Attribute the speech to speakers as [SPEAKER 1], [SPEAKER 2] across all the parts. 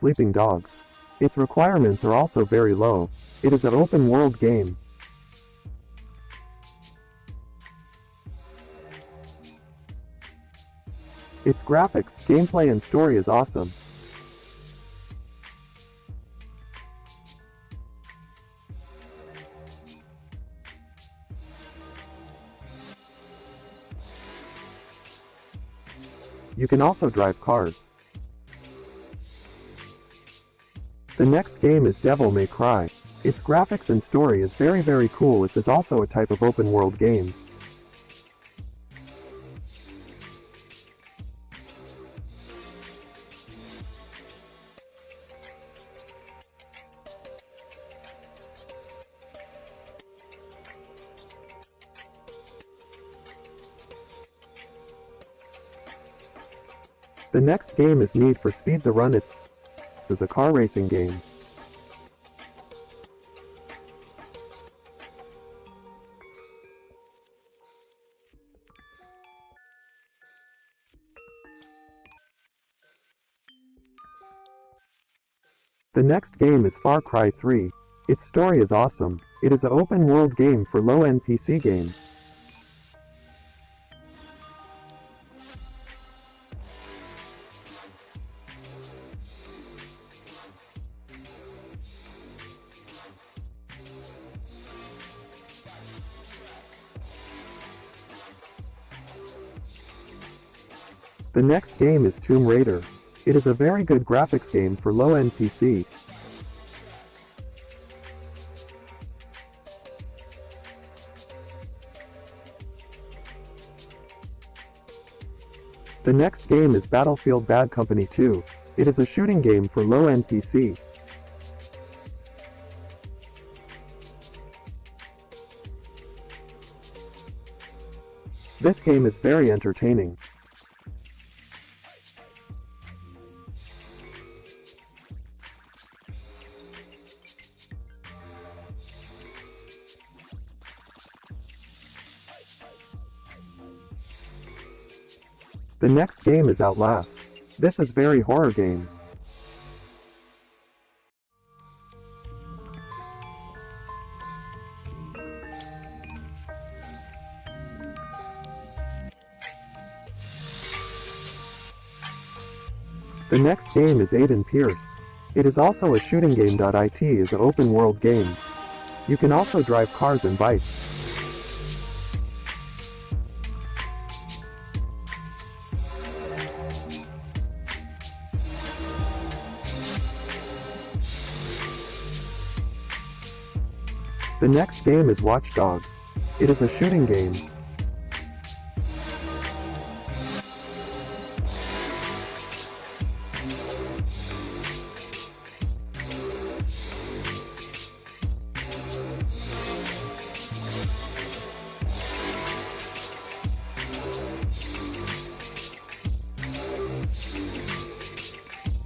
[SPEAKER 1] sleeping dogs. Its requirements are also very low. It is an open-world game. Its graphics, gameplay and story is awesome. You can also drive cars. The next game is Devil May Cry. Its graphics and story is very cool. It is also a type of open world game. The next game is Need for Speed The Run. It is a car racing game. The next game is Far Cry 3. Its story is awesome. It is an open world game for low-end PC games. The next game is Tomb Raider. It is a very good graphics game for low-end PC. The next game is Battlefield Bad Company 2. It is a shooting game for low-end PC. This game is very entertaining. The next game is Outlast. This is very horror game. The next game is Aiden Pearce. It is also a shooting game. It is an open world game. You can also drive cars and bikes. The next game is Watch Dogs. It is a shooting game.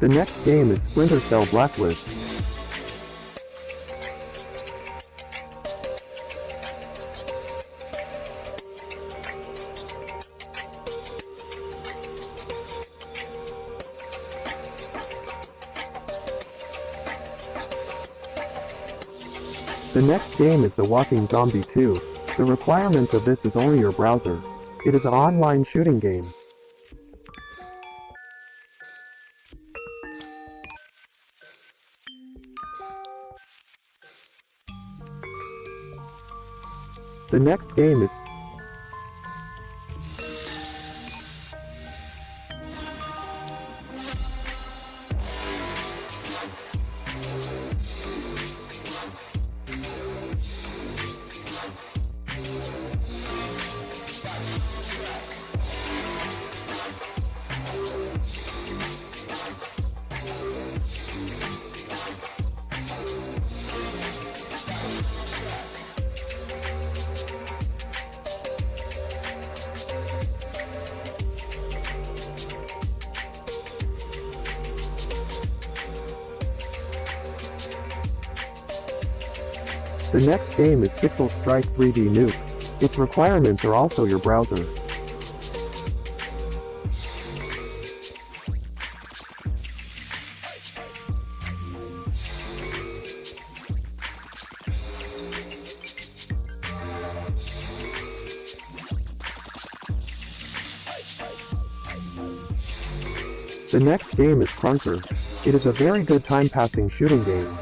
[SPEAKER 1] The next game is Splinter Cell Blacklist. The next game is The Walking Zombie 2. The requirements of this is only your browser. It is an online shooting game. The next game is The next game is Pixel Strike 3D Nuke. Its requirements are also your browser. The next game is Krunker. It is a very good time-passing shooting game.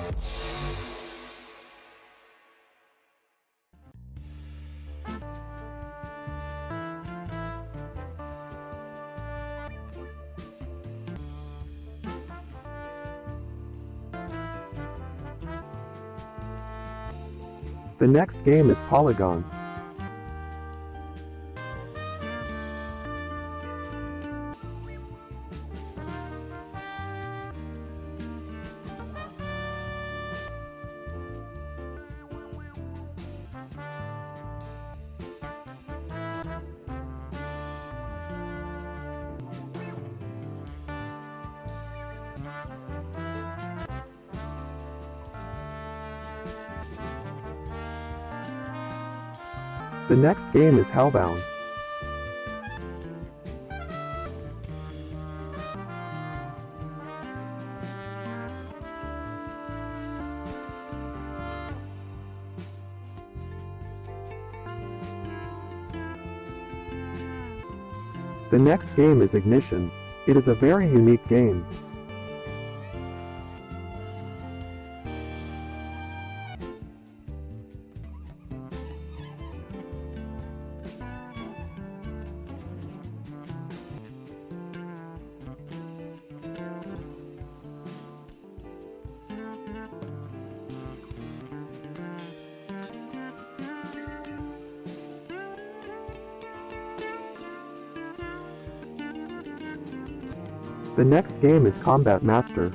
[SPEAKER 1] The next game is Polygon. The next game is HellBound. The next game is Ignition. It is a very unique game. The next game is Combat Master.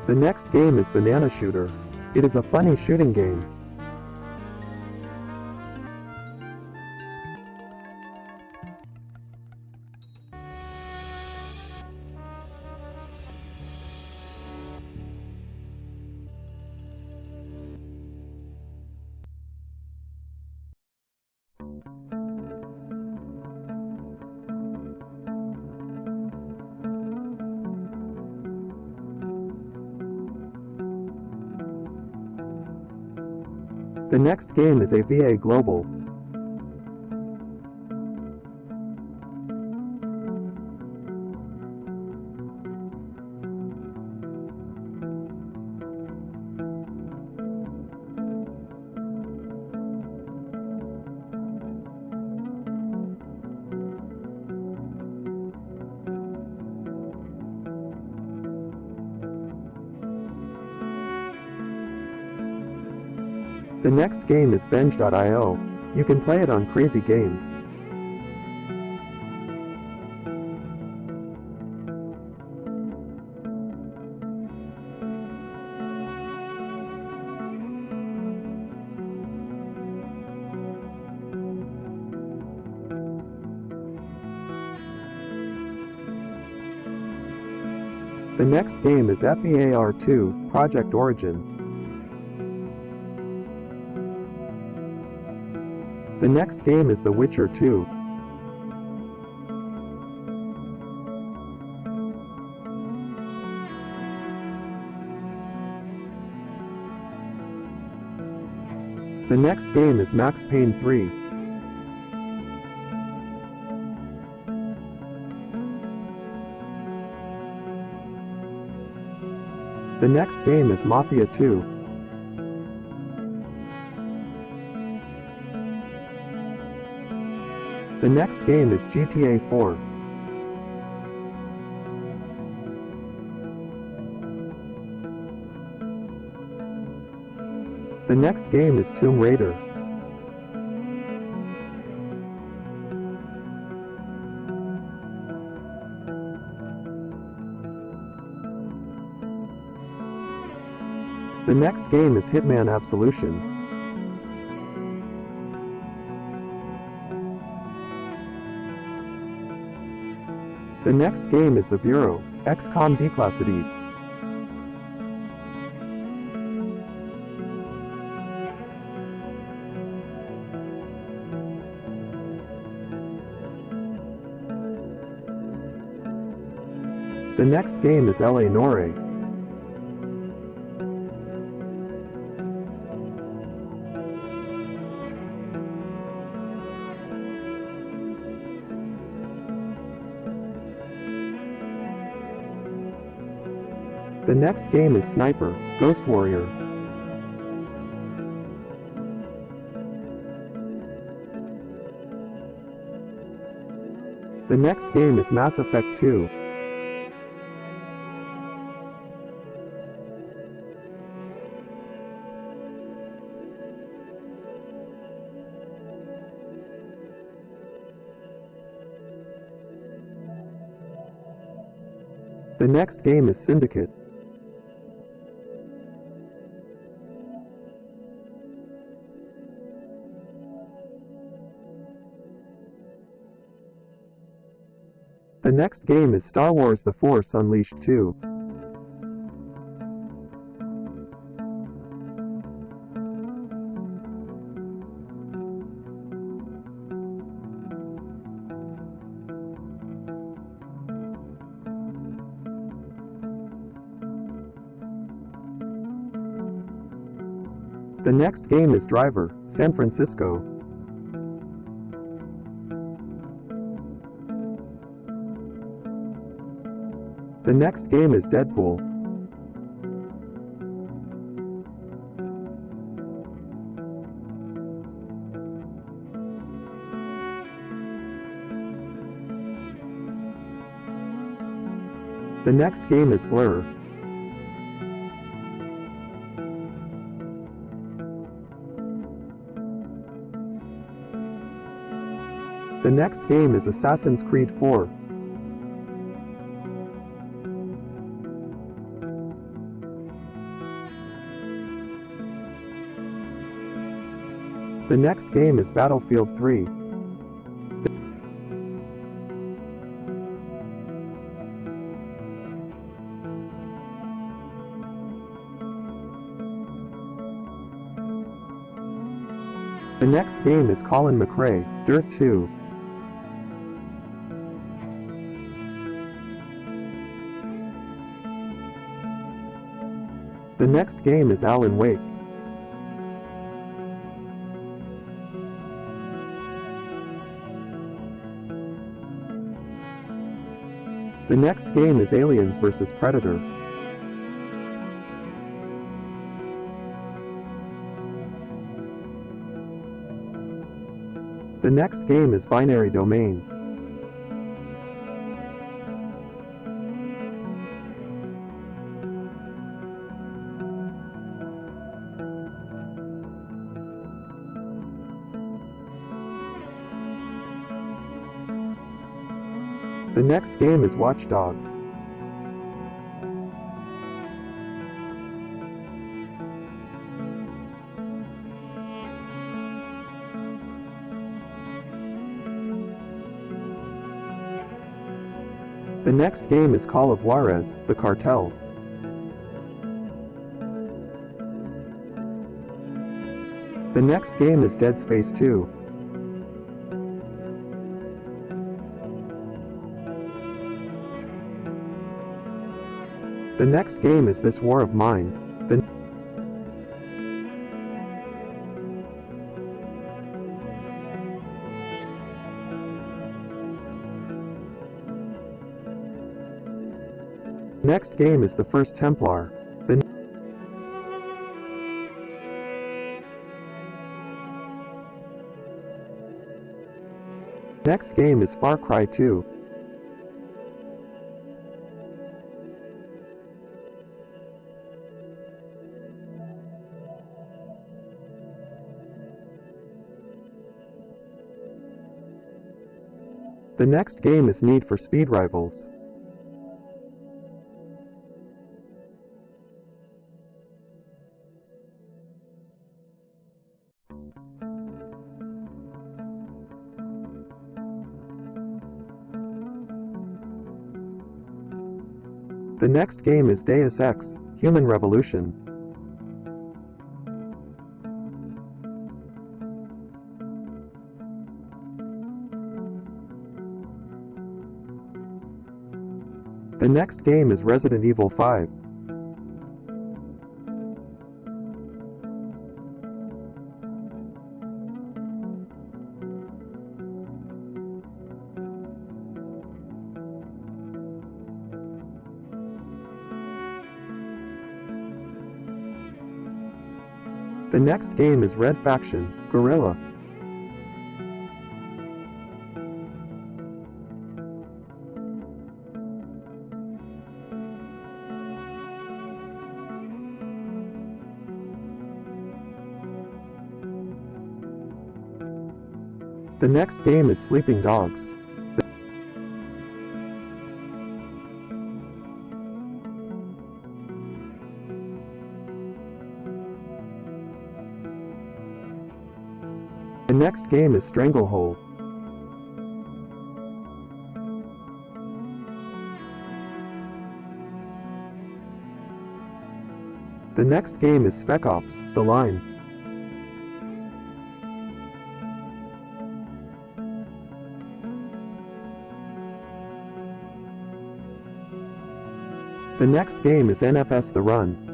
[SPEAKER 1] The next game is Banana Shooter. It is a funny shooting game. The next game is A.V.A Global. The next game is Bench.io. You can play it on Crazy Games. The next game is F.E.A.R 2, Project Origin. The next game is The Witcher 2. The next game is Max Payne 3. The next game is Mafia 2. The next game is GTA 4. The next game is Tomb Raider. The next game is Hitman Absolution. The next game is The Bureau, Xcom Declassidied. The next game is L.A Noire. The next game is Sniper, Ghost Warrior. The next game is Mass Effect 2. The next game is Syndicate. The next game is Star Wars The Force Unleashed 2. The next game is Driver, San Francisco. The next game is Deadpool. The next game is Blur. The next game is Assassin's Creed 4. The next game is Battlefield 3. The next game is Colin Mcrae, Dirt 2. The next game is Alan Wake. The next game is Aliens vs Predator. The next game is Binary Domain. The next game is Watch Dogs. The next game is Call of Juarez, The Cartel. The next game is Dead Space 2. The next game is This War of Mine. The next game is The First Templar. The next game is Far Cry 2. The next game is Need for Speed Rivals. The next game is Deus Ex: Human Revolution. The next game is Resident Evil 5. The next game is Red Faction, Geurilla. The next game is Sleeping Dogs. The next game is Strangle Hold. The next game is Spec OPS, The Line. The next game is NFS The Run.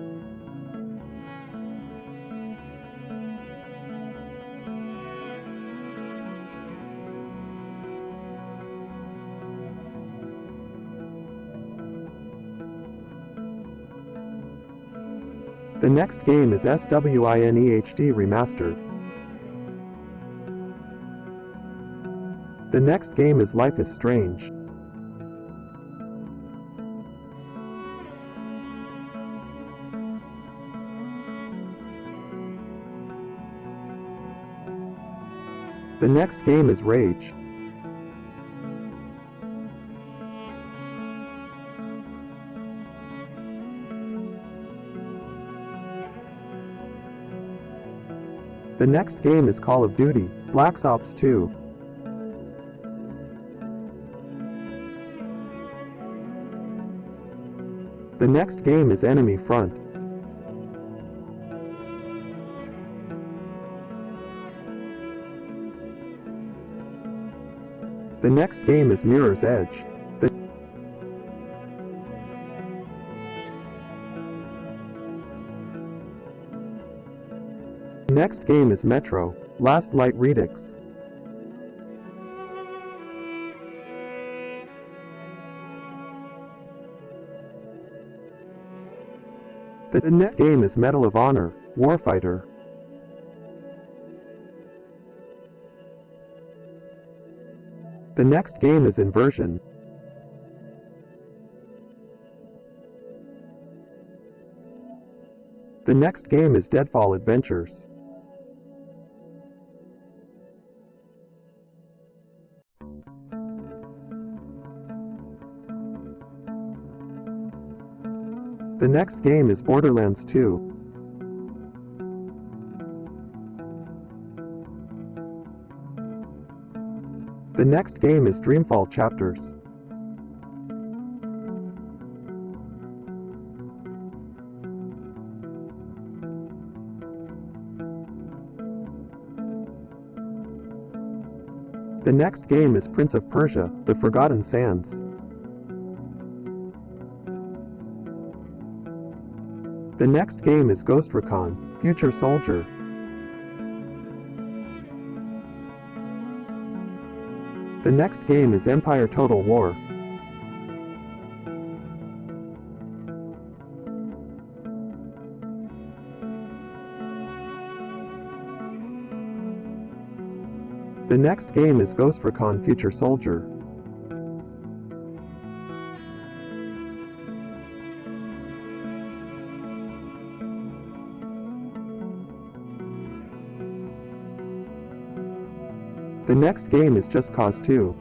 [SPEAKER 1] The next game is S.W.I.N.E HD Remastered. The next game is Life is Strange. The next game is Rage. The next game is Call of Duty, Black Ops 2. The next game is Enemy Front. The next game is Mirror's Edge. The next game is Metro, Last Light Redux. The next game is Medal of Honor, Warfighter. The next game is Inversion. The next game is DeadFall Adventures. The next game is Borderlands 2. The next game is DreamFall Chapters. The next game is Prince of Persia, The Forgotten Sands. The next game is Ghost Recon, Future Soldier. The next game is Empire Total War. The next game is Ghost Recon Future Soldier. The next game is Just Cause 2.